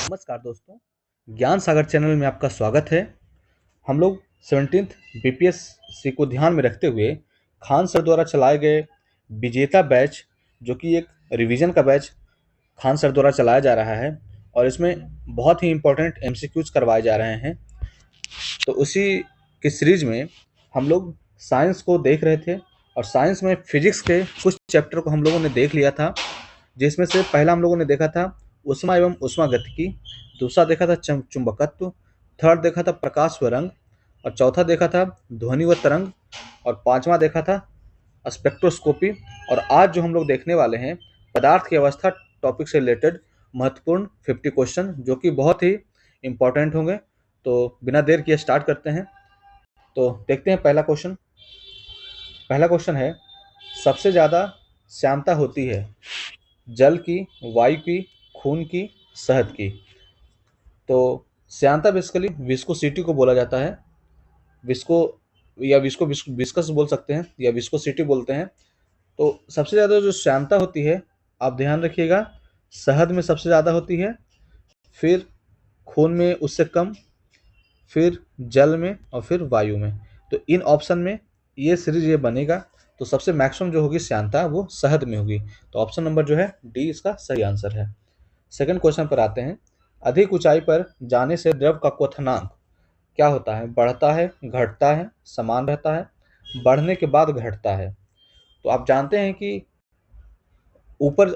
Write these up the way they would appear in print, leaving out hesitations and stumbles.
नमस्कार दोस्तों, ज्ञान सागर चैनल में आपका स्वागत है। हम लोग 17th बीपीएससी को ध्यान में रखते हुए खान सर द्वारा चलाए गए विजेता बैच, जो कि एक रिवीजन का बैच खान सर द्वारा चलाया जा रहा है और इसमें बहुत ही इम्पोर्टेंट एमसीक्यूज करवाए जा रहे हैं। तो उसी की सीरीज में हम लोग साइंस को देख रहे थे और साइंस में फिजिक्स के कुछ चैप्टर को हम लोगों ने देख लिया था, जिसमें से पहला हम लोगों ने देखा था ऊष्मा एवं ऊष्मागतिकी, दूसरा देखा था चुंबकत्व, थर्ड देखा था प्रकाश व रंग, और चौथा देखा था ध्वनि व तरंग, और पांचवा देखा था स्पेक्ट्रोस्कोपी। और आज जो हम लोग देखने वाले हैं पदार्थ की अवस्था टॉपिक से रिलेटेड महत्वपूर्ण 50 क्वेश्चन, जो कि बहुत ही इम्पोर्टेंट होंगे। तो बिना देर किए स्टार्ट करते हैं। तो देखते हैं पहला क्वेश्चन। पहला क्वेश्चन है, सबसे ज़्यादा श्यानता होती है जल की, वायु की, खून की, शहद की? तो श्यानता बेसिकली विस्कोसिटी को बोला जाता है। विस्को या विस्कस बोल सकते हैं या विस्कोसिटी बोलते हैं। तो सबसे ज़्यादा जो श्यानता होती है, आप ध्यान रखिएगा, शहद में सबसे ज़्यादा होती है, फिर खून में उससे कम, फिर जल में, और फिर वायु में। तो इन ऑप्शन में ये सीरीज ये बनेगा। तो सबसे मैक्सिमम जो होगी श्यानता वो शहद में होगी। तो ऑप्शन नंबर जो है डी इसका सही आंसर है। सेकंड क्वेश्चन पर आते हैं। अधिक ऊंचाई पर जाने से द्रव का क्वथनांक क्या होता है? बढ़ता है, घटता है, समान रहता है, बढ़ने के बाद घटता है? तो आप जानते हैं कि ऊपर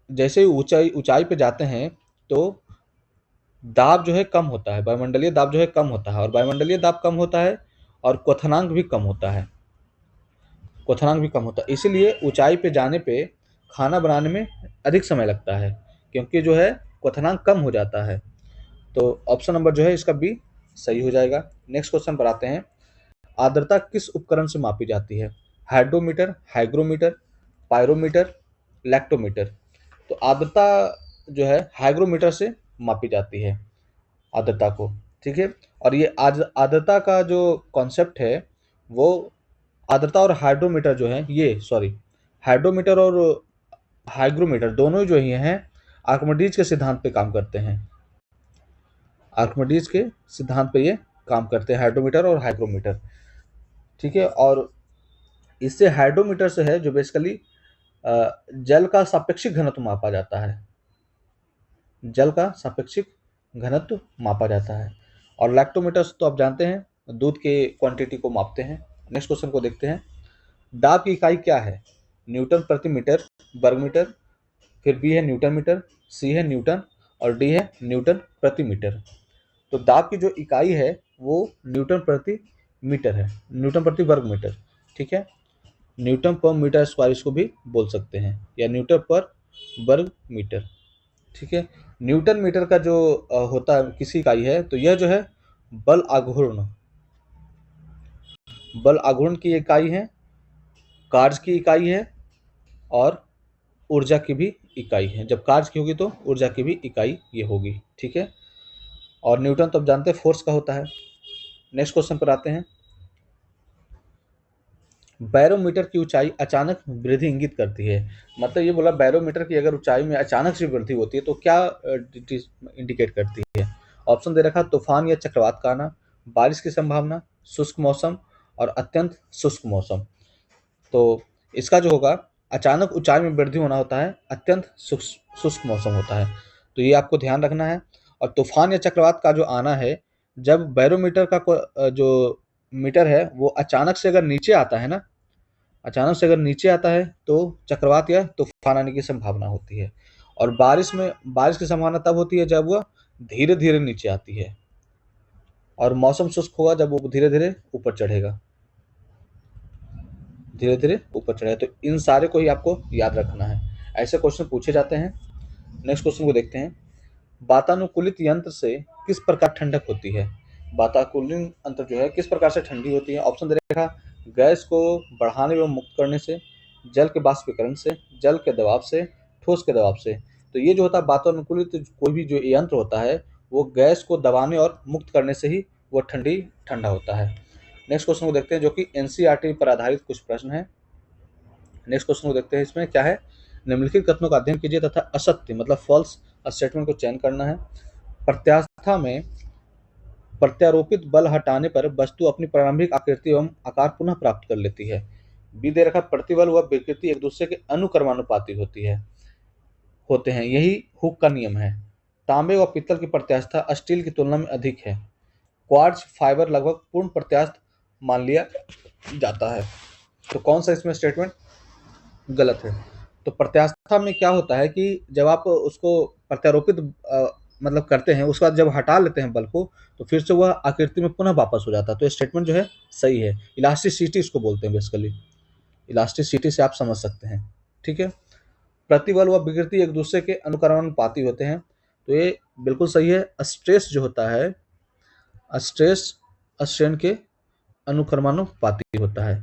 जैसे ही ऊंचाई ऊंचाई पे जाते हैं तो दाब जो है कम होता है, वायुमंडलीय दाब जो है कम होता है, और वायुमंडलीय दाब कम होता है और क्वथनांक भी कम होता है। क्वथनांक भी कम होता है, इसीलिए ऊंचाई पे जाने पे खाना बनाने में अधिक समय लगता है, क्योंकि जो है क्वथनांक कम हो जाता है। तो ऑप्शन नंबर जो है इसका बी सही हो जाएगा। नेक्स्ट क्वेश्चन पर आते हैं। आर्द्रता किस उपकरण से मापी जाती है? Hydrometer, hygrometer, pyrometer, lactometer? तो आर्द्रता जो है हाइग्रोमीटर से मापी जाती है आर्द्रता को, ठीक है। और ये आर्द्रता का जो कॉन्सेप्ट है वो आर्द्रता और हाइड्रोमीटर जो है, ये सॉरी, हाइड्रोमीटर और हाइग्रोमीटर दोनों ही जो ही हैं आर्किमिडीज के सिद्धांत पे काम करते हैं। आर्किमिडीज के सिद्धांत पे ये काम करते हैं, हाइड्रोमीटर और हाइग्रोमीटर, ठीक है। और इससे हाइड्रोमीटर से है जो बेसिकली जल का सापेक्षिक घनत्व मापा जाता है। जल का सापेक्षिक घनत्व मापा जाता है। और लैक्टोमीटर तो आप जानते हैं दूध के क्वांटिटी को मापते हैं। नेक्स्ट क्वेश्चन को देखते हैं। दाब की इकाई क्या है? न्यूटन प्रति मीटर वर्ग मीटर, फिर बी है न्यूटन मीटर, सी है न्यूटन, और डी है न्यूटन प्रति मीटर। तो दाब की जो इकाई है वो न्यूटन प्रति मीटर है, न्यूटन प्रति वर्ग मीटर, ठीक है। न्यूटन पर मीटर स्क्वायर इसको भी बोल सकते हैं, या न्यूटन पर वर्ग मीटर, ठीक है। न्यूटन मीटर का जो होता है किसी इकाई है, तो यह जो है बल आघूर्ण, बल आघूर्ण की इकाई है, कार्य की इकाई है, और ऊर्जा की भी इकाई है। जब कार्य की होगी तो ऊर्जा की भी इकाई ये होगी, ठीक है। और न्यूटन तो आप जानते हैं फोर्स का होता है। नेक्स्ट क्वेश्चन पर आते हैं। बैरोमीटर की ऊंचाई अचानक वृद्धि इंगित करती है। मतलब ये बोला बैरोमीटर की अगर ऊंचाई में अचानक से वृद्धि होती है तो क्या इंडिकेट करती है? ऑप्शन दे रखा, तूफान या चक्रवात का आना, बारिश की संभावना, शुष्क मौसम, और अत्यंत शुष्क मौसम। तो इसका जो होगा, अचानक ऊंचाई में वृद्धि होना होता है, अत्यंत शुष्क मौसम होता है। तो ये आपको ध्यान रखना है। और तूफान या चक्रवात का जो आना है, जब बैरोमीटर का जो मीटर है वो अचानक से अगर नीचे आता है ना, अचानक से अगर नीचे आता है तो चक्रवात या तूफान आने की संभावना होती है। और बारिश की संभावना तब होती है जब वह धीरे धीरे नीचे आती है, और मौसम शुष्क होगा जब वो धीरे धीरे ऊपर चढ़ेगा, धीरे धीरे ऊपर चढ़ेगा। तो इन सारे को ही आपको याद रखना है, ऐसे क्वेश्चन पूछे जाते हैं। नेक्स्ट क्वेश्चन को देखते हैं। वातानुकूलित यंत्र से किस प्रकार ठंडक होती है? वातानुकूलित यंत्र जो है किस प्रकार से ठंडी होती है? ऑप्शन दे रखा, गैस को बढ़ाने एवं मुक्त करने से, जल के बाष्पीकरण से, जल के दबाव से, ठोस के दबाव से। तो ये जो होता है वातानुकूलित कोई भी जो यंत्र होता है वो गैस को दबाने और मुक्त करने से ही वो ठंडा होता है। नेक्स्ट क्वेश्चन को देखते हैं जो कि एनसीईआरटी पर आधारित कुछ प्रश्न है। नेक्स्ट क्वेश्चन को देखते हैं, इसमें क्या है? निम्नलिखित कथनों का अध्ययन कीजिए तथा असत्य मतलब फॉल्स स्टेटमेंट को चयन करना है। प्रत्यास्था में प्रत्यारोपित बल हटाने पर वस्तु अपनी प्रारंभिक आकृति एवं आकार पुनः प्राप्त कर लेती है। बी दे रखा, प्रतिबल व विकृति एक दूसरे के अनुक्रमानुपाती होते हैं, यही हुक का नियम है। तांबे व पीतल की प्रत्यास्था स्टील की तुलना में अधिक है। क्वार्ट्ज फाइबर लगभग पूर्ण प्रत्यास्थ मान लिया जाता है। तो कौन सा इसमें स्टेटमेंट गलत है? तो प्रत्यास्था में क्या होता है कि जब आप उसको प्रत्यारोपित मतलब करते हैं, उसके बाद जब हटा लेते हैं बल को, तो फिर से वह आकृति में पुनः वापस हो जाता है। तो ये स्टेटमेंट जो है सही है। इलास्टिसिटी इसको बोलते हैं बेसिकली। इलास्टिसिटी से आप समझ सकते हैं। ठीक है। प्रतिबल व विकृति एक दूसरे के अनुक्रमानुपाती होते हैं, तो ये बिल्कुल सही है। स्ट्रेस जो होता है, स्ट्रेस स्ट्रेन के अनुक्रमानुपाती होता है,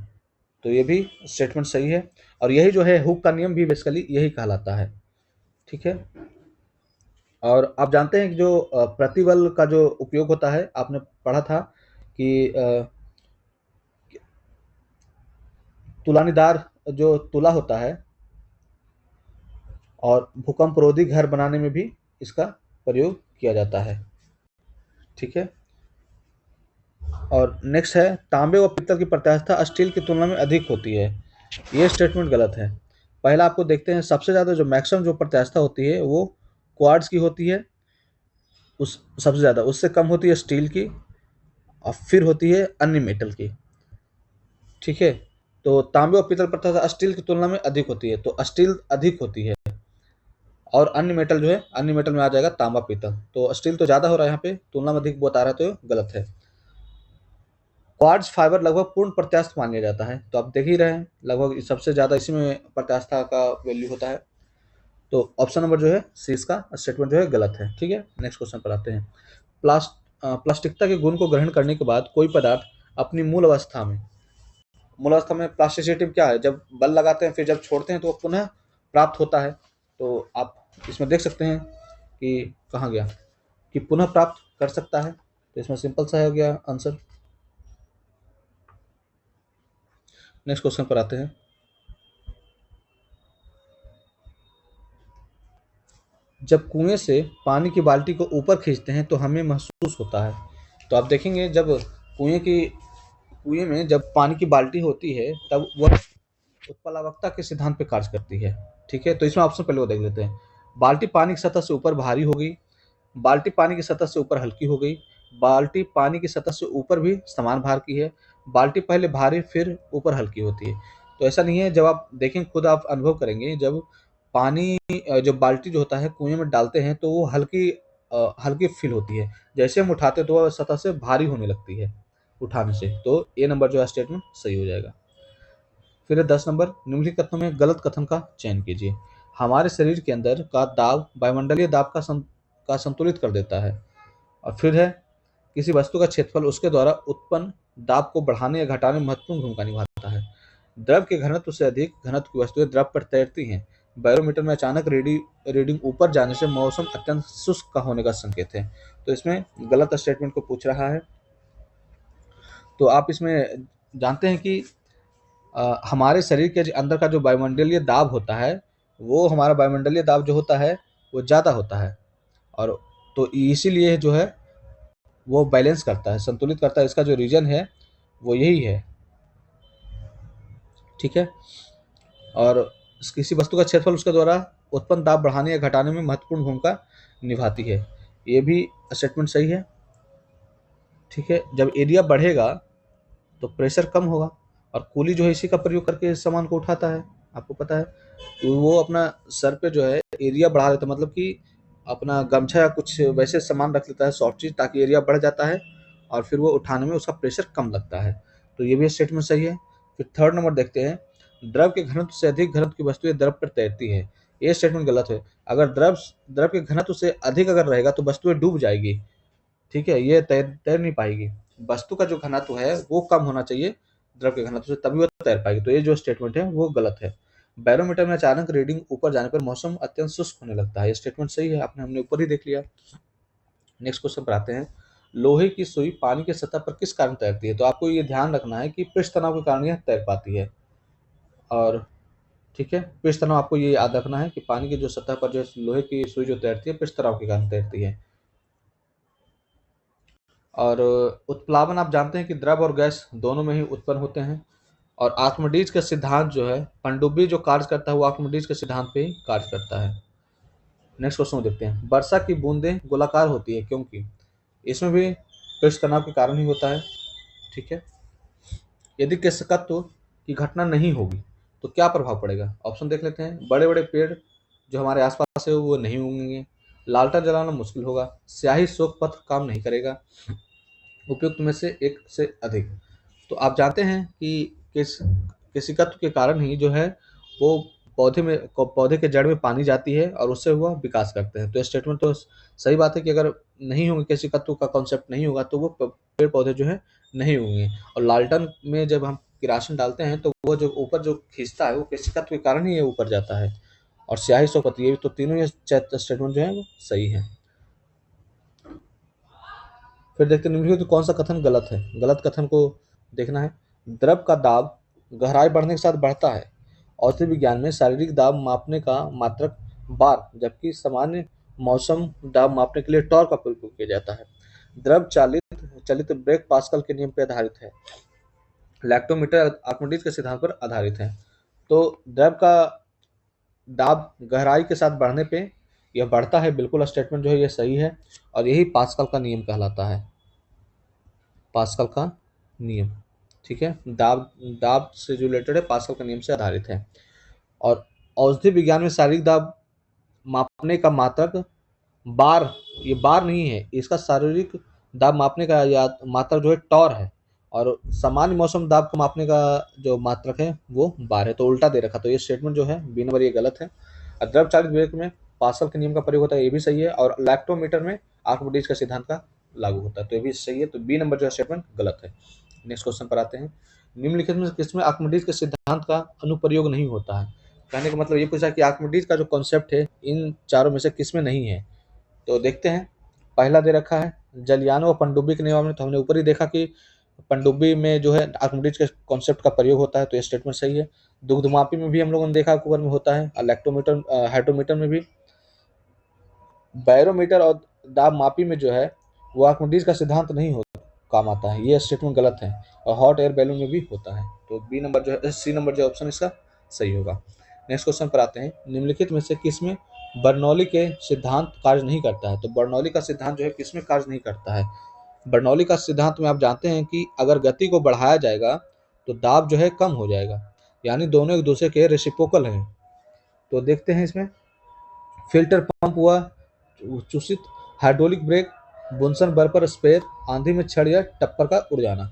तो ये भी स्टेटमेंट सही है। और यही जो है हुक का नियम भी बेसिकली यही कहलाता है। ठीक है। और आप जानते हैं कि जो प्रतिबल का जो उपयोग होता है, आपने पढ़ा था कि तुलानीदार जो तुला होता है और भूकंपरोधी घर बनाने में भी इसका प्रयोग किया जाता है। ठीक है। और नेक्स्ट है, तांबे व पीतल की प्रत्यास्था स्टील की तुलना में अधिक होती है। ये स्टेटमेंट गलत है। पहला आपको देखते हैं, सबसे ज़्यादा जो मैक्सिमम जो प्रत्यास्था होती है वो क्वार्ट्ज की होती है, उस सबसे ज़्यादा। उससे कम होती है स्टील की, और फिर होती है अन्य मेटल की। ठीक है। तो तांबे और पीतल प्रत्यास्था स्टील की तुलना में अधिक होती है, तो स्टील अधिक होती है। और अन्य मेटल जो है, अन्य मेटल में आ जाएगा तांबा पीतल। तो स्टील तो ज़्यादा हो रहा है, यहाँ पे तुलना में अधिक बता रहा है, तो गलत है। क्वार्ट्ज फाइबर लगभग पूर्ण प्रत्यास्थ माना जाता है, तो आप देख ही रहे हैं लगभग सबसे ज़्यादा इसी में प्रत्यास्था का वैल्यू होता है। तो ऑप्शन नंबर जो है सी, इसका स्टेटमेंट जो है गलत है। ठीक है। नेक्स्ट क्वेश्चन पर आते हैं। प्लास्टिकता के गुण को ग्रहण करने के बाद कोई पदार्थ अपनी मूल अवस्था में प्लास्टिसिटी क्या है? जब बल लगाते हैं फिर जब छोड़ते हैं तो वो पुनः प्राप्त होता है। तो आप इसमें देख सकते हैं कि कहाँ गया, कि पुनः प्राप्त कर सकता है। तो इसमें सिंपल सा हो गया आंसर। नेक्स्ट क्वेश्चन पर आते हैं। जब कुएं से पानी की बाल्टी को ऊपर खींचते हैं तो हमें महसूस होता है। तो आप देखेंगे जब कुएं में जब पानी की बाल्टी होती है तब वह उत्प्लावकता के सिद्धांत पे कार्य करती है। ठीक है। तो इसमें ऑप्शन पहले वो देख लेते हैं। बाल्टी पानी की सतह से ऊपर भारी हो गई, बाल्टी पानी की सतह से ऊपर हल्की हो गई, बाल्टी पानी की सतह से ऊपर भी समान भार की है, बाल्टी पहले भारी फिर ऊपर हल्की होती है। तो ऐसा नहीं है, जब आप देखें खुद आप अनुभव करेंगे, जब पानी जो बाल्टी जो होता है कुएं में डालते हैं तो वो हल्की फील होती है। जैसे हम उठाते हैं तो वह सतह से भारी होने लगती है उठाने से। तो ये नंबर जो है स्टेटमेंट सही हो जाएगा। फिर 10 नंबर, निम्नलिखित कथनों में गलत कथन का चयन कीजिए। हमारे शरीर के अंदर का दाब वायुमंडलीय दाब का संतुलित कर देता है। और फिर है, किसी वस्तु का क्षेत्रफल उसके द्वारा उत्पन्न दाब को बढ़ाने या घटाने में महत्वपूर्ण भूमिका निभाता है। द्रव के घनत्व से अधिक घनत्व की वस्तुएं द्रव पर तैरती हैं। बैरोमीटर में अचानक रीडिंग ऊपर जाने से मौसम अत्यंत शुष्क का होने का संकेत है। तो इसमें गलत स्टेटमेंट को पूछ रहा है। तो आप इसमें जानते हैं कि हमारे शरीर के अंदर का जो वायुमंडलीय दाब होता है, वो हमारा वायुमंडलीय दाब जो होता है वो ज़्यादा होता है। और तो इसीलिए जो है वो बैलेंस करता है, संतुलित करता है। इसका जो रीजन है वो यही है। ठीक है। और किसी वस्तु का क्षेत्रफल उसके द्वारा उत्पन्न दाब बढ़ाने या घटाने में महत्वपूर्ण भूमिका निभाती है, ये भी स्टेटमेंट सही है। ठीक है। जब एरिया बढ़ेगा तो प्रेशर कम होगा, और कूली जो है इसी का प्रयोग करके इस सामान को उठाता है। आपको पता है तो वो अपना सर पे जो है एरिया बढ़ा देता है, मतलब कि अपना गमछा या कुछ वैसे सामान रख लेता है सॉफ्ट चीज, ताकि एरिया बढ़ जाता है और फिर वो उठाने में उसका प्रेशर कम लगता है। तो ये भी स्टेटमेंट सही है। फिर थर्ड नंबर देखते हैं, द्रव के घनत्व से अधिक घनत्व की वस्तुएं द्रव पर तैरती है। ये स्टेटमेंट गलत है। अगर द्रव के घनत्व से अधिक अगर रहेगा तो वस्तुएं डूब जाएगी। ठीक है। ये तैर नहीं पाएगी। वस्तु का जो घनत्व है वो कम होना चाहिए द्रव के घनत्व से, तभी वो तैर पाएगी। तो ये जो स्टेटमेंट है वो गलत है। बैरोमीटर में अचानक रीडिंग ऊपर जाने पर मौसम अत्यंत शुष्क होने लगता है, ये स्टेटमेंट सही है। हमने ऊपर ही देख लिया। नेक्स्ट क्वेश्चन पर आते हैं। लोहे की सुई पानी की सतह पर किस कारण तैरती है? तो आपको ये ध्यान रखना है कि पृष्ठ तनाव के कारण यह तैर पाती है। और ठीक है, पृष्ठ तनाव आपको ये याद रखना है कि पानी की जो सतह पर जो लोहे की सुई जो तैरती है पृष्ठ तनाव के कारण तैरती है। और उत्प्लावन आप जानते हैं कि द्रव और गैस दोनों में ही उत्पन्न होते हैं। और आर्किमिडीज का सिद्धांत जो है, पनडुब्बी जो कार्य करता है वो आर्किमिडीज के सिद्धांत पे ही कार्य करता है। नेक्स्ट क्वेश्चन देखते हैं। वर्षा की बूंदें गोलाकार होती है क्योंकि? इसमें भी पृष्ठ तनाव के कारण ही होता है। ठीक है। यदि केशकत्व की घटना नहीं होगी तो क्या प्रभाव पड़ेगा? ऑप्शन देख लेते हैं। बड़े बड़े पेड़ जो हमारे आसपास है वो नहीं उगेंगे, लालटेन जलाना मुश्किल होगा, स्याही शोक पथ काम नहीं करेगा, उपयुक्त में से एक से अधिक। तो आप जानते हैं कि केशिकत्व के कारण ही जो है वो पौधे के जड़ में पानी जाती है और उससे वह विकास करते हैं। तो ये स्टेटमेंट तो सही बात है कि अगर नहीं होंगे, केशिकत्व का कॉन्सेप्ट नहीं होगा तो वो पेड़ पौधे जो है नहीं होंगे। और लालटन में जब हम किरासन डालते हैं तो वो जो ऊपर जो खींचता है वो केशिकत्व के कारण ही ये ऊपर जाता है। और स्याही सोपत, ये तो तीनों ये स्टेटमेंट जो है वो सही है। फिर देखते हैं निम्नलिखित में कौन सा कथन गलत है। गलत कथन को देखना है। द्रव का दाब गहराई बढ़ने के साथ बढ़ता है। औषधि विज्ञान में शारीरिक दाब मापने का मात्रक बार, जबकि सामान्य मौसम दाब मापने के लिए टॉर्क का प्रयोग किया जाता है। द्रव चालित चलित ब्रेक पास्कल के नियम पर आधारित है। लैक्टोमीटर आर्किमिडीज के सिद्धांत पर आधारित है। तो द्रव का दाब गहराई के साथ बढ़ने पे यह बढ़ता है, बिल्कुल स्टेटमेंट जो है ये सही है। और यही पास्कल का नियम कहलाता है, पास्कल का नियम। ठीक है। दाब दाब से जो रिलेटेड है पास्कल का नियम से आधारित है। और औषधि विज्ञान में शारीरिक दाब मापने का मात्रक बार, ये बार नहीं है, इसका शारीरिक दाब मापने का या मात्रक जो है टॉर है। और सामान्य मौसम दाब को मापने का जो मात्रक है वो बार है। तो उल्टा दे रखा, तो ये स्टेटमेंट जो है बी नंबर ये गलत है। और द्रव चालित ब्रेक में पास्कल के नियम का प्रयोग होता है, ये भी सही है। और लैक्टोमीटर में आर्किमिडीज का सिद्धांत का लागू होता है, तो ये भी सही है। तो बी नंबर जो है स्टेटमेंट गलत है। नेक्स्ट क्वेश्चन पर आते हैं। निम्नलिखित में किसमें आर्किमिडीज के सिद्धांत का अनुप्रयोग नहीं होता है? कहने का मतलब ये पूछा कि आर्किमिडीज का जो कॉन्सेप्ट है इन चारों में से किसमें नहीं है। तो देखते हैं। पहला दे रखा है जलयानों और पनडुब्बी के नियम में, तो हमने ऊपर ही देखा कि पनडुब्बी में जो है आर्किमिडीज के कॉन्सेप्ट का प्रयोग होता है, तो ये स्टेटमेंट सही है। दुग्धमापी में भी हम लोगों ने देखा कुकर में होता है, और लैक्टोमीटर हाइड्रोमीटर में भी। बैरोमीटर और दाब मापी में जो है वो आर्किमिडीज का सिद्धांत नहीं हो काम आता है, ये स्टेटमेंट गलत है। और हॉट एयर बैलून में भी होता है, तो बी नंबर जो है, सी नंबर जो ऑप्शन इसका सही होगा। नेक्स्ट क्वेश्चन पर आते हैं। निम्नलिखित में से किसमें बर्नौली के सिद्धांत कार्य नहीं करता है? तो बर्नौली का सिद्धांत जो है किसमें कार्य नहीं करता है? बर्नौली का सिद्धांत में आप जानते हैं कि अगर गति को बढ़ाया जाएगा तो दाब जो है कम हो जाएगा, यानी दोनों एक दूसरे के रेसिप्रोकल हैं। तो देखते हैं इसमें। फिल्टर पंप हुआ चूषित, हाइड्रोलिक ब्रेक, बुनसन बर्पर स्पेयर, आंधी में छड़ या टप्पर का उड़ जाना।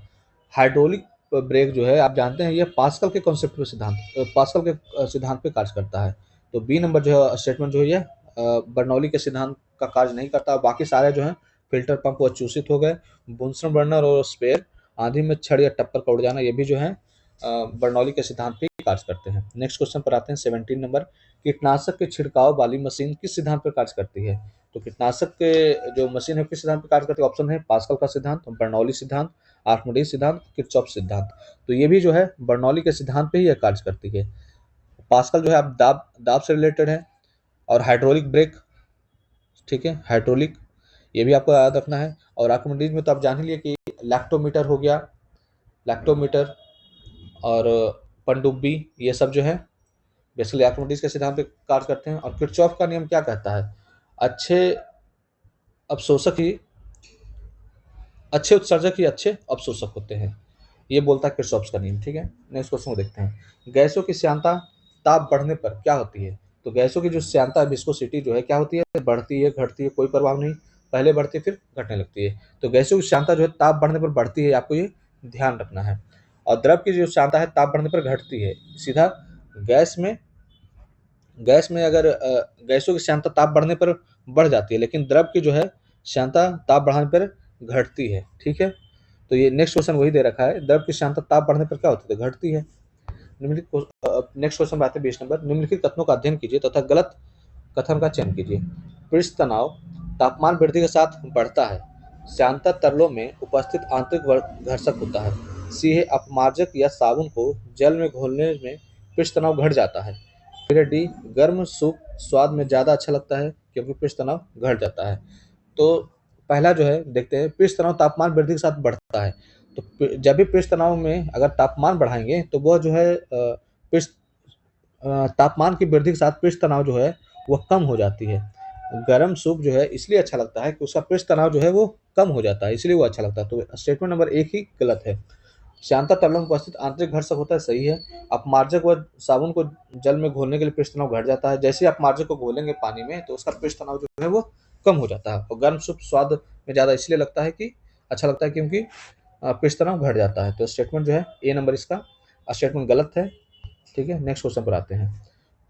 हाइड्रोलिक ब्रेक जो है आप जानते हैं ये पास्कल के कॉन्सेप्ट पे पास्कल के सिद्धांत पे कार्य करता है। तो बी नंबर जो है स्टेटमेंट जो है ये बर्नौली के सिद्धांत का कार्य नहीं करता। बाकी सारे जो है फिल्टर पंप वो चूषित हो गए, बुनसन बर्नर और स्पेयर, आंधी में छड़ या टप्पर का उड़ जाना, ये भी जो है बर्नौली के सिद्धांत पे कार्य करते हैं। नेक्स्ट क्वेश्चन पर आते हैं 17 नंबर। कीटनाशक के छिड़काव वाली मशीन किस सिद्धांत पर कार्य करती है? तो कीटनाशक के जो मशीन है किस सिद्धांत पर कार्य करती है? ऑप्शन है पास्कल का सिद्धांत, बर्नौली सिद्धांत, आर्किमिडीज सिद्धांत, किरचॉफ सिद्धांत। तो ये भी जो है बर्नौली के सिद्धांत पे ही यह कार्य करती है। पास्कल जो है आप दाब दाब से रिलेटेड है। और हाइड्रोलिक ब्रेक, ठीक है, हाइड्रोलिक, ये भी आपको याद रखना है। और आर्किमिडीज में तो आप जान ही लिए कि लैक्टोमीटर हो गया, लैक्टोमीटर और पनडुब्बी, ये सब जो है बेसिकली आर्किमिडीज के सिद्धांत पे कार्य करते हैं। और किरचॉफ का नियम क्या कहता है? अच्छे अवशोषक ही अच्छे उत्सर्जक ही अच्छे अवशोषक होते हैं, ये बोलता है किरचॉफ का नियम। ठीक है। नेक्स्ट क्वेश्चन को देखते हैं। गैसों की श्यानता ताप बढ़ने पर क्या होती है? तो गैसों की जो श्यानता विस्कोसिटी जो है क्या होती है? बढ़ती है, घटती है, कोई प्रभाव नहीं, पहले बढ़ती है फिर घटने लगती है। तो गैसों की श्यानता जो है ताप बढ़ने पर बढ़ती है, आपको ये ध्यान रखना है। और द्रव की जो श्यानता है ताप बढ़ने पर घटती है। सीधा गैस में गैस में अगर गैसों की श्यानता ताप बढ़ने पर बढ़ जाती है, लेकिन द्रव की जो है श्यानता ताप बढ़ाने पर घटती है। ठीक है। तो ये नेक्स्ट क्वेश्चन वही दे रखा है, द्रव की श्यानता ताप बढ़ने पर क्या होती है? घटती है। नेक्स्ट क्वेश्चन बात है 20 नंबर। निम्नलिखित कथनों का अध्ययन कीजिए तथा गलत कथन का चयन कीजिए। पृष्ठ तनाव तापमान वृद्धि के साथ बढ़ता है। श्यानता तरलों में उपस्थित आंतरिक घर्षक होता है। सी है अपमार्जक या साबुन को जल में घोलने में पृष्ठ तनाव घट जाता है। फिर है डी, गर्म सूप स्वाद में ज़्यादा अच्छा लगता है क्योंकि पृष्ठ तनाव घट जाता है। तो पहला जो है देखते हैं, पृष्ठ तनाव तापमान वृद्धि के साथ बढ़ता है। तो जब भी पृष्ठ तनाव में अगर तापमान बढ़ाएंगे तो वह जो है पृष्ठ तापमान की वृद्धि के साथ पृष्ठ तनाव जो है वह कम हो जाती है। गर्म सूप जो है इसलिए अच्छा लगता है कि उसका पृष्ठ तनाव जो है वो कम हो जाता है, इसलिए वो अच्छा लगता है। तो स्टेटमेंट नंबर एक ही गलत है। श्यानता तरल में उपस्थित आंतरिक घर्षक होता है, सही है। अपमार्जक व साबुन को जल में घोलने के लिए पृष्ठ तनाव घट जाता है। जैसे ही अपमार्जक को घोलेंगे पानी में तो उसका पृष्ठ तनाव जो है वो कम हो जाता है। और गर्म सूप स्वाद में ज़्यादा इसलिए लगता है कि अच्छा लगता है क्योंकि पृष्ठ तनाव घट जाता है। तो स्टेटमेंट जो है ए नंबर इसका स्टेटमेंट गलत है। ठीक है, नेक्स्ट क्वेश्चन पर आते हैं।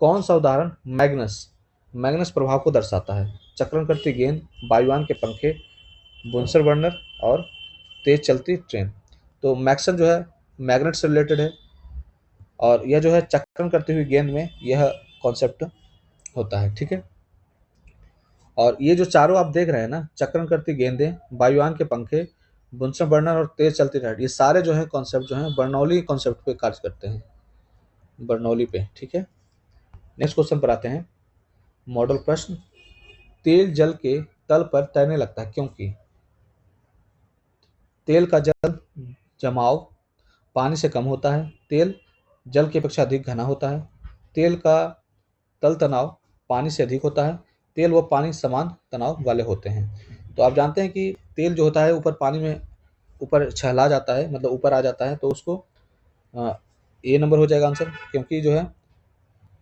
कौन सा उदाहरण मैग्नस मैग्नस प्रभाव को दर्शाता है? चक्रण करती गेंद, वायुयान के पंखे, बुनसर बर्नर और तेज चलती ट्रेन। तो मैक्सन जो है मैग्नेट से रिलेटेड है, और यह जो है चक्रण करती हुई गेंद में यह कॉन्सेप्ट होता है। ठीक है, और ये जो चारों आप देख रहे हैं ना, चक्रण करती गेंदें, वायुयान के पंखे, बुनसन बर्नर और तेज चलती ट्रेन, ये सारे जो है कॉन्सेप्ट जो है बर्नौली कॉन्सेप्ट पे कार्य करते हैं, बर्नौली पे। ठीक है, नेक्स्ट क्वेश्चन पर आते हैं। मॉडल प्रश्न। तेल जल के तल पर तैरने लगता है क्योंकि तेल का जल जमाव पानी से कम होता है, तेल जल की अपेक्षा अधिक घना होता है, तेल का तल तनाव पानी से अधिक होता है, तेल व पानी समान तनाव वाले होते हैं। तो आप जानते हैं कि तेल जो होता है ऊपर पानी में ऊपर छहला जाता है, मतलब ऊपर आ जाता है, तो उसको ए नंबर हो जाएगा आंसर, क्योंकि जो है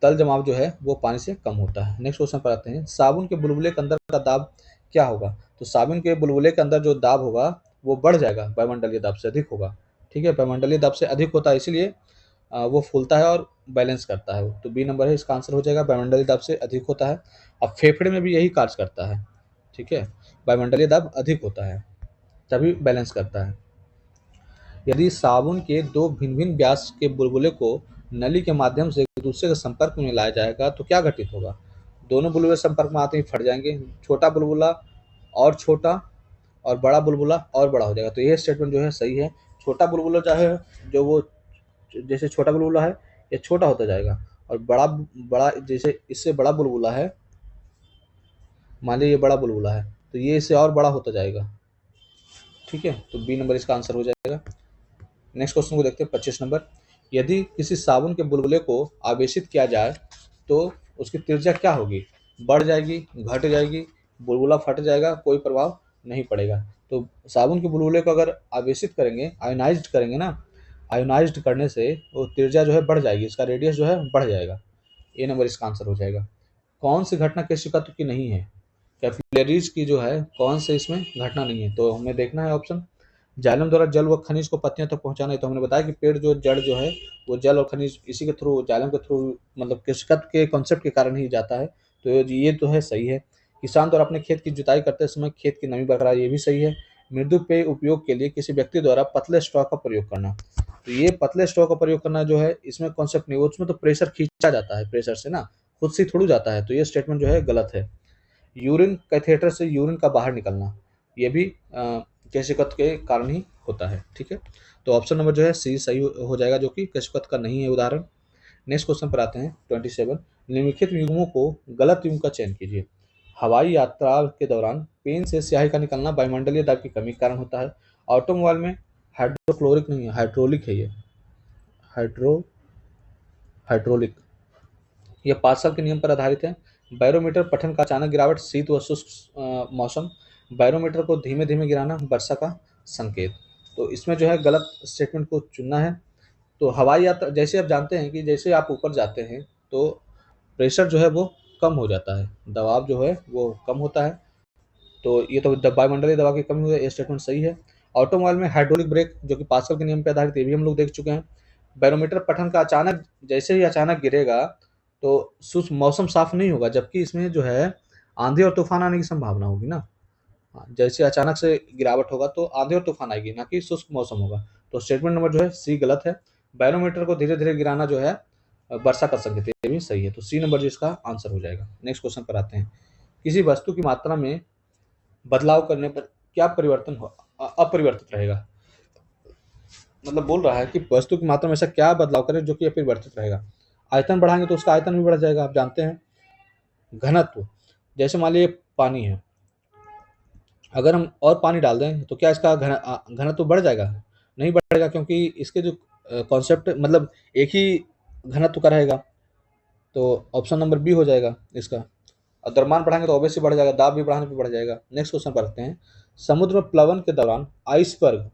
तल जमाव जो है वो पानी से कम होता है। नेक्स्ट क्वेश्चन पर आते हैं। साबुन के बुलबुले के अंदर का दाब क्या होगा? तो साबुन के बुलबुले के अंदर जो दाब होगा वो बढ़ जाएगा, वायुमंडलीय दाब से अधिक होगा। ठीक है, वायुमंडलीय दाब से अधिक होता है, इसलिए वो फूलता है और बैलेंस करता है। तो बी नंबर है इसका आंसर हो जाएगा, वायुमंडलीय दाब से अधिक होता है। अब फेफड़े में भी यही कार्य करता है। ठीक है, वायुमंडलीय दाब अधिक होता है तभी बैलेंस करता है। यदि साबुन के दो भिन्न भिन्न व्यास के बुलबुले को नली के माध्यम से एक दूसरे के संपर्क में लाया जाएगा तो क्या घटित होगा? दोनों बुलबुले संपर्क में आते ही फट जाएंगे। छोटा बुलबुला और छोटा, और बड़ा बुलबुला और बड़ा हो जाएगा। तो ये स्टेटमेंट जो है सही है। छोटा बुलबुला जो है, जो वो जैसे छोटा बुलबुला है ये छोटा होता जाएगा, और बड़ा बड़ा जैसे इससे बड़ा बुलबुला है, मान लीजिए ये बड़ा बुलबुला है, तो ये इससे और बड़ा होता जाएगा। ठीक है, तो बी नंबर इसका आंसर हो जाएगा। नेक्स्ट क्वेश्चन को देखते हैं 25 नंबर। यदि किसी साबुन के बुलबुले को आवेशित किया जाए तो उसकी त्रिज्या क्या होगी? बढ़ जाएगी, घट जाएगी, बुलबुला फट जाएगा, कोई प्रभाव नहीं पड़ेगा। तो साबुन के बुलबुले को अगर आवेशित करेंगे, आयोनाइज्ड करेंगे ना, आयोनाइज्ड करने से वो त्रिज्या जो है बढ़ जाएगी, इसका रेडियस जो है बढ़ जाएगा। ए नंबर इसका आंसर हो जाएगा। कौन सी घटना केशिकात्व की नहीं है? कैपिलरीज की जो है कौन से इसमें घटना नहीं है? तो हमें देखना है ऑप्शन। जाइलम द्वारा जल व खनिज को पत्तियों तक पहुंचाना है। तो हमने बताया कि पेड़ जो जड़ जो है वो जल और खनिज इसी के थ्रू, जाइलम के थ्रू, मतलब केशकत्व के कॉन्सेप्ट के कारण ही जाता है। तो ये तो है सही है। किसान द्वारा अपने खेत की जुताई करते समय खेत की नमी बरकरार, ये भी सही है। मृदु पेय उपयोग के लिए किसी व्यक्ति द्वारा पतले स्ट्रॉ का प्रयोग करना, तो ये पतले स्ट्रॉ का प्रयोग करना जो है इसमें कॉन्सेप्ट नहीं, उसमें तो प्रेशर खींचा जाता है, प्रेशर से ना, खुद से थोड़ी जाता है। तो ये स्टेटमेंट जो है गलत है। यूरिन कैथेटर से यूरिन का बाहर निकलना, ये भी केशिकत के कारण ही होता है। ठीक है, तो ऑप्शन नंबर जो है सी सही हो जाएगा, जो कि केशिकत का नहीं है उदाहरण। नेक्स्ट क्वेश्चन पर आते हैं 27। निम्नलिखित युग्मों को गलत युग्म का चयन कीजिए। हवाई यात्रा के दौरान पेन से स्याही का निकलना वायुमंडलीय दाब की कमी के कारण होता है। ऑटोमोबाइल में हाइड्रोक्लोरिक नहीं है, हाइड्रोलिक है ये, हाइड्रो हाइड्रोलिक। यह पास्कल के नियम पर आधारित है। बैरोमीटर पठन का अचानक गिरावट, शीत व शुष्क मौसम, बैरोमीटर को धीमे धीमे गिराना, वर्षा का संकेत। तो इसमें जो है गलत स्टेटमेंट को चुनना है। तो हवाई यात्रा, जैसे आप जानते हैं कि जैसे आप ऊपर जाते हैं तो प्रेशर जो है वो कम हो जाता है, दबाव जो है वो कम होता है। तो ये तो वायुमंडलीय दबाव की कमी हुई है, ये स्टेटमेंट सही है। ऑटोमोबाइल में हाइड्रोलिक ब्रेक जो कि पास्कल के नियम पर आधारित, ये भी हम लोग देख चुके हैं। बैरोमीटर पठन का अचानक, जैसे ही अचानक गिरेगा तो शुष्क मौसम साफ नहीं होगा, जबकि इसमें जो है आंधी और तूफान आने की संभावना होगी ना। हाँ, जैसे अचानक से गिरावट होगा तो आंधी और तूफान आएगी, ना कि शुष्क मौसम होगा। तो स्टेटमेंट नंबर जो है सी गलत है। बैरोमीटर को धीरे धीरे गिराना जो है वर्षा का संकेत, ये भी सही है। तो सी नंबर जो इसका आंसर हो जाएगा। नेक्स्ट क्वेश्चन पर आते हैं। किसी वस्तु की मात्रा में बदलाव करने पर क्या परिवर्तन हो अपरिवर्तित रहेगा? मतलब बोल रहा है कि वस्तु की मात्रा में ऐसा क्या बदलाव करें जो कि अपरिवर्तित रहेगा। आयतन बढ़ाएंगे तो उसका आयतन भी बढ़ जाएगा, आप जानते हैं। घनत्व, जैसे मान लीजिए पानी है, अगर हम और पानी डाल दें तो क्या इसका घनत्व बढ़ जाएगा? नहीं बढ़ेगा, क्योंकि इसके जो कॉन्सेप्ट मतलब एक ही घनत्व का रहेगा। तो ऑप्शन नंबर बी हो जाएगा इसका। और द्रव्यमान बढ़ाएंगे तो ऑब्वियसली बढ़ जाएगा, दाब भी बढ़ाने पे बढ़ जाएगा। नेक्स्ट क्वेश्चन पढ़ते हैं। समुद्र में प्लवन के दौरान आइसबर्ग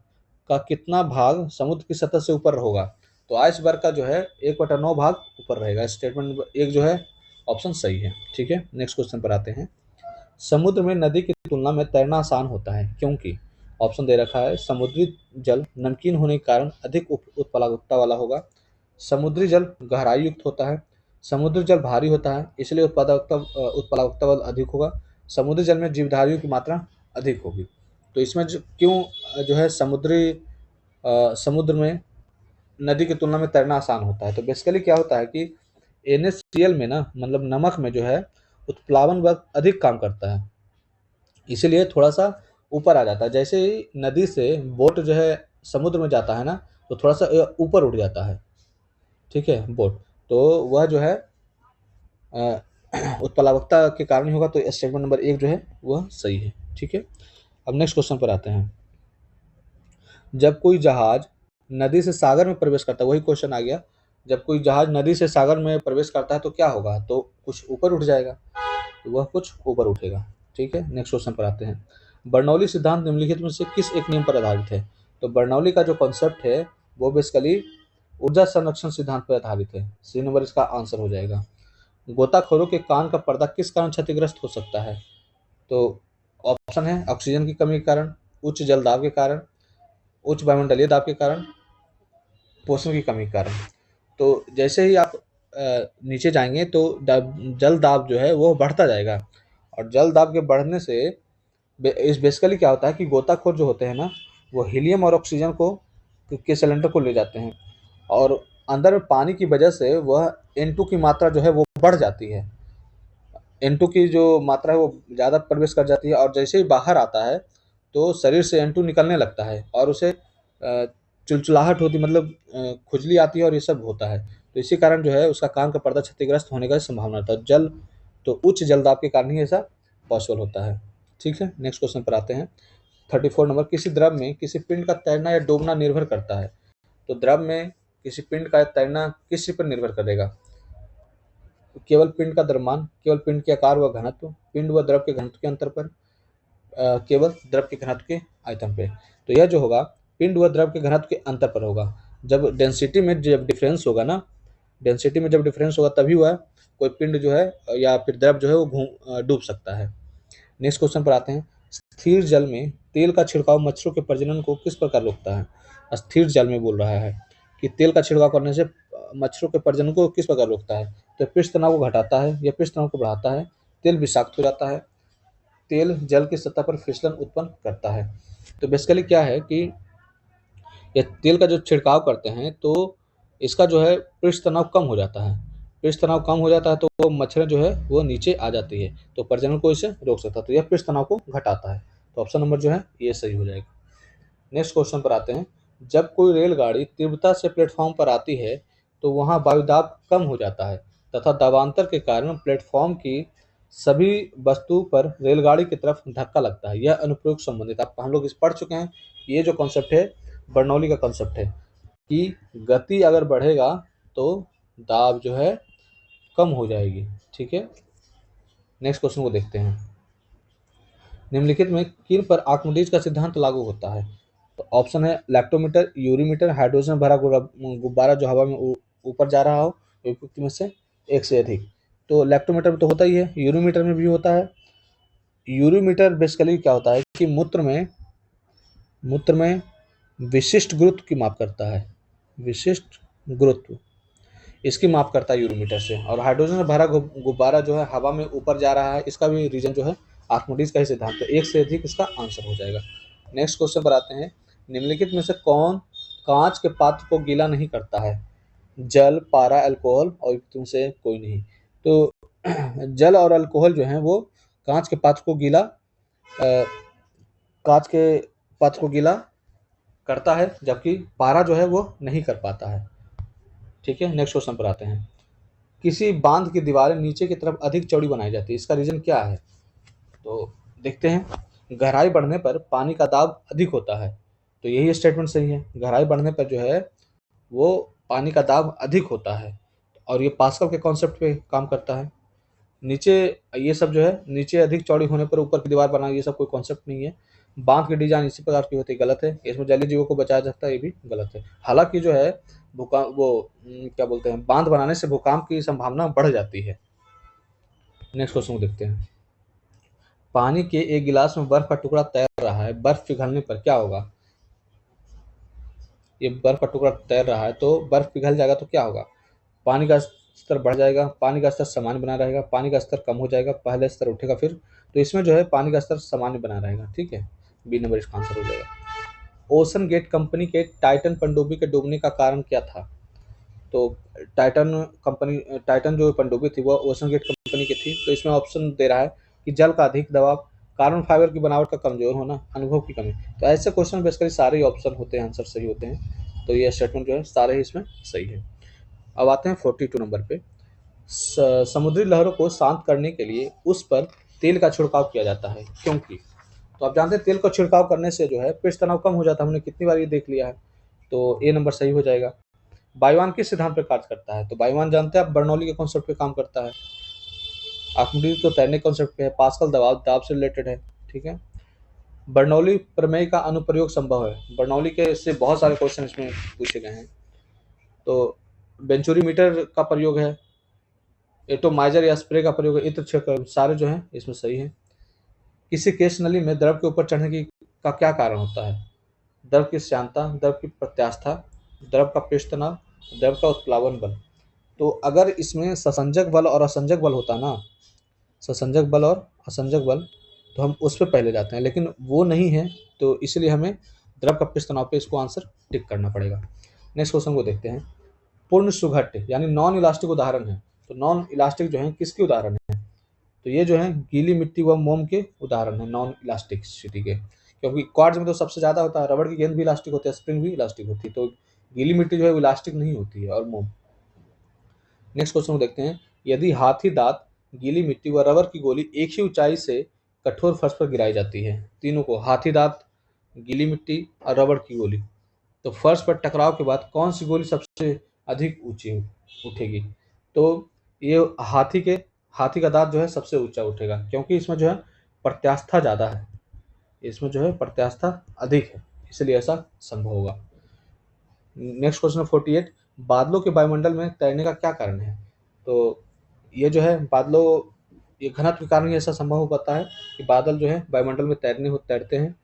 का कितना भाग समुद्र की सतह से ऊपर होगा? तो आइसबर्ग का जो है 1/9 भाग ऊपर रहेगा। स्टेटमेंट नंबर एक जो है ऑप्शन सही है। ठीक है, नेक्स्ट क्वेश्चन पर आते हैं। समुद्र में नदी की तुलना में तैरना आसान होता है, क्योंकि ऑप्शन दे रखा है समुद्री जल नमकीन होने के कारण अधिक उत्प्लावकता वाला होगा, समुद्री जल गहराई युक्त होता है, समुद्री जल भारी होता है इसलिए उत्प्लावकता बल अधिक होगा, समुद्री जल में जीवधारियों की मात्रा अधिक होगी। तो इसमें जो है समुद्र में नदी की तुलना में तैरना आसान होता है। तो बेसिकली क्या होता है कि NaCl में ना मतलब नमक में जो है उत्प्लावन बल अधिक काम करता है, इसीलिए थोड़ा-सा ऊपर आ जाता है। जैसे ही नदी से बोट जो है समुद्र में जाता है ना, तो थोड़ा-सा ऊपर उठ जाता है, ठीक है, बोट। तो वह जो है अ, उत्प्लावकता के कारण ही होगा, तो स्टेटमेंट नंबर 1 जो है वह सही है, ठीक है। अब नेक्स्ट क्वेश्चन पर आते हैं। जब कोई जहाज नदी से सागर में प्रवेश करता है, वही क्वेश्चन आ गया, जब कोई जहाज नदी से सागर में प्रवेश करता है तो क्या होगा? तो कुछ ऊपर उठ जाएगा, तो वह कुछ ऊपर उठेगा, ठीक है। नेक्स्ट क्वेश्चन पर आते हैं। बर्नौली सिद्धांत निम्नलिखित में से किस एक नियम पर आधारित है? तो बर्नौली का जो कॉन्सेप्ट है वो बेसिकली ऊर्जा संरक्षण सिद्धांत पर आधारित है। सी नंबर इसका आंसर हो जाएगा। गोताखोरों के कान का पर्दा किस कारण क्षतिग्रस्त हो सकता है? तो ऑप्शन है ऑक्सीजन की कमी के कारण, उच्च जल दाब के कारण, उच्च वायुमंडलीय दाब के कारण, पोषण की कमी के कारण। तो जैसे ही आप नीचे जाएंगे तो जल दाब जो है वो बढ़ता जाएगा, और जल दाब के बढ़ने से इस बेसिकली क्या होता है कि गोताखोर जो होते हैं ना, वो हीलियम और ऑक्सीजन को के सिलेंडर को ले जाते हैं, और अंदर में पानी की वजह से वह N2 की मात्रा जो है वो बढ़ जाती है। N2 की जो मात्रा है वो ज़्यादा प्रवेश कर जाती है, और जैसे ही बाहर आता है तो शरीर से N2 निकलने लगता है, और उसे चिलचिलाहट होती मतलब खुजली आती है, और ये सब होता है। तो इसी कारण जो है उसका कान का पर्दा क्षतिग्रस्त होने का संभावना रहता है। तो उच्च जल दाब के कारण ही ऐसा पॉसिबल होता है। ठीक है, नेक्स्ट क्वेश्चन पर आते हैं। 34 नंबर। किसी द्रव में किसी पिंड का तैरना या डूबना निर्भर करता है। तो द्रव में किसी पिंड का तैरना किस चीज पर निर्भर करेगा? केवल पिंड का द्रव्यमान, केवल पिंड के आकार व घनत्व, पिंड व द्रव के घनत्व के अंतर पर, केवल द्रव के घनत्व के आयतन पे। तो यह जो होगा पिंड व द्रव के घनत्व के अंतर पर होगा। जब डेंसिटी में जब डिफरेंस होगा ना, डेंसिटी में जब डिफरेंस होगा तभी वह कोई पिंड जो है या फिर द्रव जो है वो डूब सकता है। नेक्स्ट क्वेश्चन पर आते हैं। स्थिर जल में तेल का छिड़काव मच्छरों के प्रजनन को किस प्रकार रोकता है? स्थिर जल में बोल रहा है कि तेल का छिड़काव करने से मच्छरों के प्रजनन को किस प्रकार रोकता है? तो पृष्ठ तनाव को घटाता है या पृष्ठ तनाव को बढ़ाता है, तेल विषाक्त हो जाता है, तेल जल की सतह पर फिसलन उत्पन्न करता है। तो बेसिकली क्या है कि ये तेल का जो छिड़काव करते हैं तो इसका जो है पृष्ठ तनाव कम हो जाता है। पृष्ठ तनाव कम हो जाता है तो वो मच्छर जो है वो नीचे आ जाती है, तो प्रजनन को इसे रोक सकता है। तो यह पृष्ठ तनाव को घटाता है। तो ऑप्शन नंबर जो है ये सही हो जाएगा। नेक्स्ट क्वेश्चन पर आते हैं। जब कोई रेलगाड़ी तीव्रता से प्लेटफॉर्म पर आती है तो वहां वायुदाब कम हो जाता है तथा दबांतर के कारण प्लेटफॉर्म की सभी वस्तु पर रेलगाड़ी की तरफ धक्का लगता है। यह अनुप्रयोग संबंधित आप हम लोग इस पढ़ चुके हैं। ये जो कॉन्सेप्ट है बर्नौली का कॉन्सेप्ट है कि गति अगर बढ़ेगा तो दाब जो है कम हो जाएगी। ठीक है, नेक्स्ट क्वेश्चन को देखते हैं। निम्नलिखित में किन पर आर्किमिडीज का सिद्धांत लागू होता है? तो ऑप्शन है लैक्टोमीटर, यूरीमीटर, हाइड्रोजन भरा गुब्बारा जो हवा में ऊपर जा रहा हो, उपयुक्त में से एक से अधिक। तो लैक्टोमीटर में तो होता ही है, यूरीमीटर में भी होता है। यूरीमीटर बेसिकली क्या होता है कि मूत्र में विशिष्ट गुरुत्व की माप करता है, विशिष्ट गुरुत्व इसकी माप करता है यूरोमीटर से। और हाइड्रोजन से भरा गुब्बारा जो है हवा में ऊपर जा रहा है, इसका भी रीजन जो है आर्किमिडीज का ही सिद्धांत है। एक से अधिक इसका आंसर हो जाएगा। नेक्स्ट क्वेश्चन पर आते हैं। निम्नलिखित में से कौन कांच के पात्र को गीला नहीं करता है? जल, पारा, अल्कोहल और तुम से कोई नहीं। तो जल और अल्कोहल जो है वो कांच के पात्र को गीला अ, कांच के पात्र को गीला करता है, जबकि पारा जो है वो नहीं कर पाता है। ठीक है, नेक्स्ट क्वेश्चन पर आते हैं। किसी बांध की दीवारें नीचे की तरफ अधिक चौड़ी बनाई जाती है, इसका रीजन क्या है? तो देखते हैं। गहराई बढ़ने पर पानी का दाब अधिक होता है। तो यही स्टेटमेंट सही है, गहराई बढ़ने पर जो है वो पानी का दाब अधिक होता है, और ये पास्कल के कॉन्सेप्ट पे काम करता है। नीचे ये सब जो है, नीचे अधिक चौड़ी होने पर ऊपर की दीवार बनाना, ये सब कोई कॉन्सेप्ट नहीं है। बांध की डिजाइन इसी प्रकार की होती है, गलत है। इसमें जलीय जीवों को बचाया जाता है, ये भी गलत है। हालांकि जो है भूकंप वो क्या बोलते हैं, बांध बनाने से भूकंप की संभावना बढ़ जाती है। नेक्स्ट क्वेश्चन को देखते हैं। पानी के एक गिलास में बर्फ का टुकड़ा तैर रहा है, बर्फ पिघलने पर क्या होगा? ये बर्फ का टुकड़ा तैर रहा है, तो बर्फ पिघल जाएगा तो क्या होगा? पानी का स्तर बढ़ जाएगा, पानी का स्तर सामान्य बना रहेगा, पानी का स्तर कम हो जाएगा, पहले स्तर उठेगा फिर। तो इसमें जो है पानी का स्तर सामान्य बना रहेगा, ठीक है। बी नंबर इसका आंसर हो जाएगा। ओशन गेट कंपनी के टाइटन पनडुब्बी के डूबने का कारण क्या था? तो टाइटन जो पनडुब्बी थी वह ओशन गेट कंपनी की थी। तो इसमें ऑप्शन दे रहा है कि जल का अधिक दबाव, कार्बन फाइबर की बनावट का कमजोर होना, अनुभव की कमी। तो ऐसे क्वेश्चन बेसिकली सारे ही ऑप्शन होते हैं, आंसर सही होते हैं। तो ये स्टेटमेंट जो है सारे ही इसमें सही है। अब आते हैं 42 नंबर पे। समुद्री लहरों को शांत करने के लिए उस पर तेल का छिड़काव किया जाता है, क्योंकि? तो आप जानते हैं तेल का छिड़काव करने से जो है पृष्ठ तनाव कम हो जाता है, हमने कितनी बार ये देख लिया है। तो ए नंबर सही हो जाएगा। वायुयान किस सिद्धांत पर कार्य करता है? तो वायुयान जानते हैं आप, बर्नौली के कॉन्सेप्ट पे काम करता है। आर्किमिडीज तो तैरने के कॉन्सेप्ट पे है। पास्कल दाब से रिलेटेड है, ठीक है। बर्नौली प्रमेय का अनुप्रयोग संभव है, बर्नौली के से बहुत सारे क्वेश्चन इसमें पूछे गए हैं। तो बेंचुरीमीटर का प्रयोग है, एटोमाइजर या स्प्रे का प्रयोग है, इत्र छिड़काव, सारे जो हैं इसमें सही है। किसी केस नली में द्रव के ऊपर चढ़ने की का क्या कारण होता है? द्रव की श्यानता, द्रव की प्रत्यास्था, द्रव का पृष्ठ तनाव, द्रव का उत्प्लावन बल। तो अगर इसमें ससंजक बल और असंजक बल होता ना, ससंजक बल और असंजक बल, तो हम उस पे पहले जाते हैं, लेकिन वो नहीं है। तो इसलिए हमें द्रव का पृष्ठ तनाव पे इसको आंसर टिक करना पड़ेगा। नेक्स्ट क्वेश्चन को देखते हैं। पूर्ण सुघट्य यानी नॉन इलास्टिक उदाहरण है। तो नॉन इलास्टिक जो है किसके उदाहरण है? तो ये जो है गीली मिट्टी व मोम के उदाहरण है नॉन इलास्टिसिटी के, क्योंकि क्वार्ट्ज में तो सबसे ज्यादा होता है। रबड़ की गेंद भी इलास्टिक होती है, स्प्रिंग भी इलास्टिक होती है, तो गीली मिट्टी जो है वो इलास्टिक नहीं होती है, और मोम। नेक्स्ट क्वेश्चन को देखते हैं। यदि हाथी दांत, गीली मिट्टी व रबर की गोली एक ही ऊंचाई से कठोर फर्श पर गिराई जाती है, तीनों को, हाथी दांत, गीली मिट्टी और रबड़ की गोली, तो फर्श पर टकराव के बाद कौन सी गोली सबसे अधिक ऊंची उठेगी? तो ये हाथी का दांत जो है सबसे ऊंचा उठेगा, क्योंकि इसमें जो है प्रत्यास्था ज्यादा है, इसमें जो है प्रत्यास्था अधिक है, इसलिए ऐसा संभव होगा। नेक्स्ट क्वेश्चन है 48। बादलों के वायुमंडल में तैरने का क्या कारण है? तो ये जो है बादलों, ये घनत्व के कारण ही ऐसा संभव हो पाता है कि बादल जो है वायुमंडल में तैरते हैं।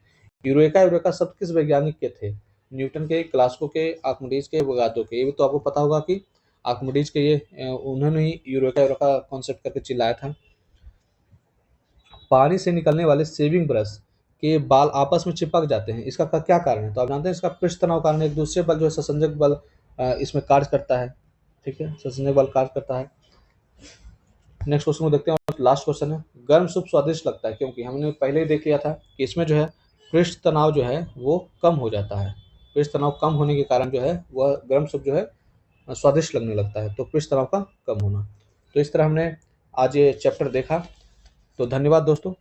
यूरेका शब्द किस वैज्ञानिक के थे? न्यूटन के, क्लासिको के, आर्किमिडीज के, वोगातो के। ये भी तो आपको पता होगा कि आर्किमिडीज के, ये उन्होंने ही यूरेका कॉन्सेप्ट करके चिल्लाया था। पानी से निकलने वाले सेविंग ब्रश के बाल आपस में चिपक जाते हैं, इसका क्या कारण है? तो आप जानते हैं इसका पृष्ठ तनाव कारण है। एक दूसरे बल जो है ससंजक बल इसमें कार्य करता है, ठीक है, ससंजक बल कार्य करता है। नेक्स्ट क्वेश्चन को देखते हैं और लास्ट क्वेश्चन है। गर्म सूप स्वादिष्ट लगता है, क्योंकि हमने पहले ही देख लिया था कि इसमें जो है पृष्ठ तनाव जो है वो कम हो जाता है। पृष्ठ तनाव कम होने के कारण जो है वह गर्म सूप जो है स्वादिष्ट लगने लगता है, तो पृष्ठ तनाव का कम होना। तो इस तरह हमने आज ये चैप्टर देखा। तो धन्यवाद दोस्तों।